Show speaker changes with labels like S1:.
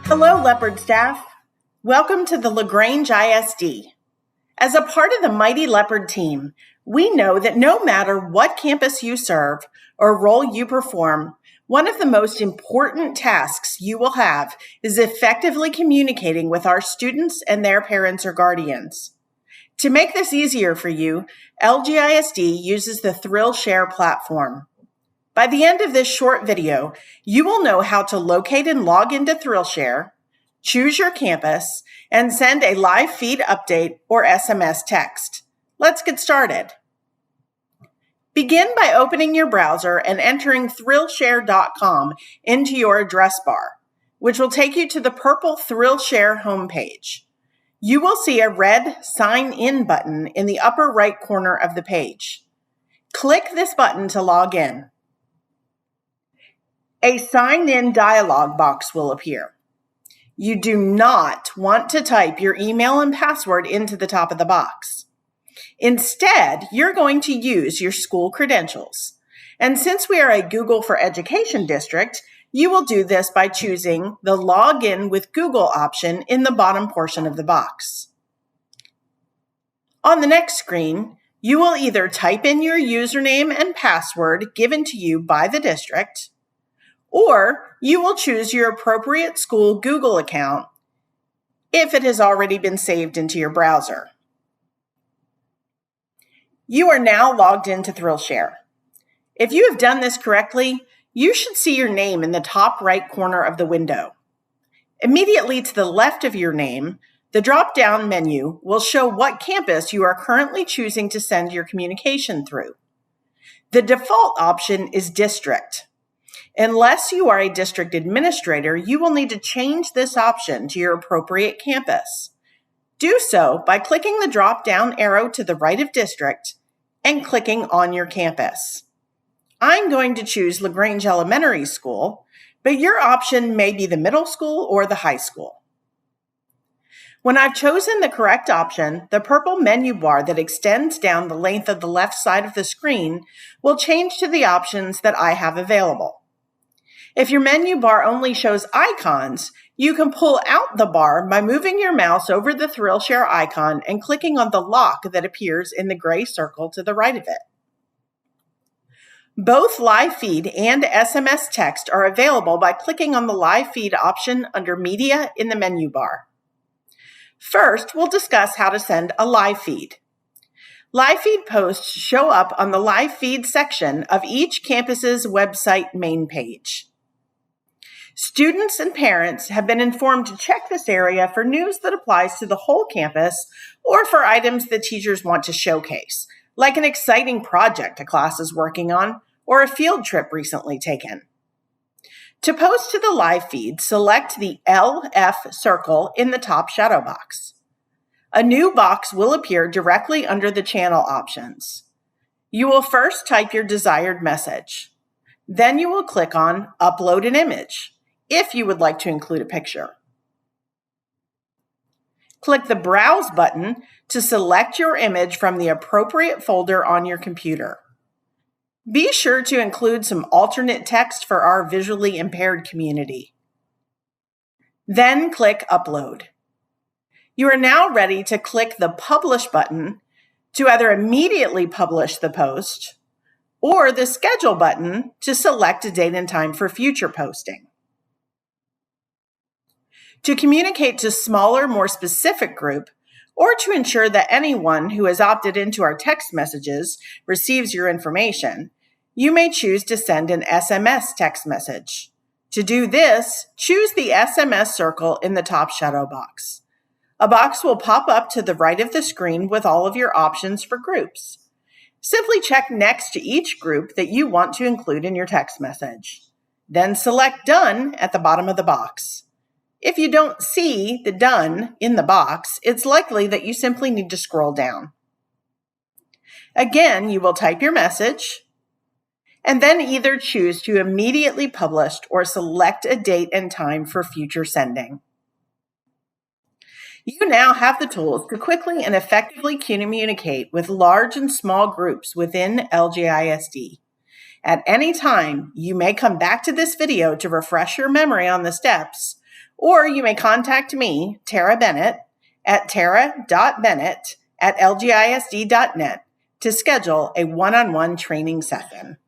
S1: Hello, Leopard staff. Welcome to the LGISD. As a part of the mighty Leopard team, we know that no matter what campus you serve or role you perform, one of the most important tasks you will have is effectively communicating with our students and their parents or guardians. To make this easier for you, LGISD uses the Thrillshare platform. By the end of this short video, you will know how to locate and log into Thrillshare, choose your campus, and send a live feed update or SMS text. Let's get started. Begin by opening your browser and entering Thrillshare.com into your address bar, which will take you to the purple Thrillshare homepage. You will see a red Sign In button in the upper right corner of the page. Click this button to log in. A Sign In dialog box will appear. You do not want to type your email and password into the top of the box. Instead, you're going to use your school credentials. And since we are a Google for Education district, you will do this by choosing the Login with Google option in the bottom portion of the box. On the next screen, you will either type in your username and password given to you by the district, or you will choose your appropriate school Google account if it has already been saved into your browser. You are now logged into Thrillshare. If you have done this correctly, you should see your name in the top right corner of the window. Immediately to the left of your name, the drop-down menu will show what campus you are currently choosing to send your communication through. The default option is District. Unless you are a district administrator, you will need to change this option to your appropriate campus. Do so by clicking the drop-down arrow to the right of District and clicking on your campus. I'm going to choose LaGrange Elementary School, but your option may be the middle school or the high school. When I've chosen the correct option, the purple menu bar that extends down the length of the left side of the screen will change to the options that I have available. If your menu bar only shows icons, you can pull out the bar by moving your mouse over the Thrillshare icon and clicking on the lock that appears in the gray circle to the right of it. Both live feed and SMS text are available by clicking on the live feed option under Media in the menu bar. First, we'll discuss how to send a live feed. Live feed posts show up on the live feed section of each campus's website main page. Students and parents have been informed to check this area for news that applies to the whole campus or for items that teachers want to showcase, like an exciting project a class is working on or a field trip recently taken. To post to the live feed, select the LF circle in the top shadow box. A new box will appear directly under the channel options. You will first type your desired message. Then you will click on Upload an Image, if you would like to include a picture. Click the Browse button to select your image from the appropriate folder on your computer. Be sure to include some alternate text for our visually impaired community. Then click Upload. You are now ready to click the Publish button to either immediately publish the post or the Schedule button to select a date and time for future posting. To communicate to smaller, more specific group, or to ensure that anyone who has opted into our text messages receives your information, you may choose to send an SMS text message. To do this, choose the SMS circle in the top shadow box. A box will pop up to the right of the screen with all of your options for groups. Simply check next to each group that you want to include in your text message. Then select Done at the bottom of the box. If you don't see the Done in the box, it's likely that you simply need to scroll down. Again, you will type your message and then either choose to immediately publish or select a date and time for future sending. You now have the tools to quickly and effectively communicate with large and small groups within LGISD. At any time, you may come back to this video to refresh your memory on the steps, Or you may contact me, Tara Bennett, at tara.bennett@lgisd.net to schedule a one-on-one training session.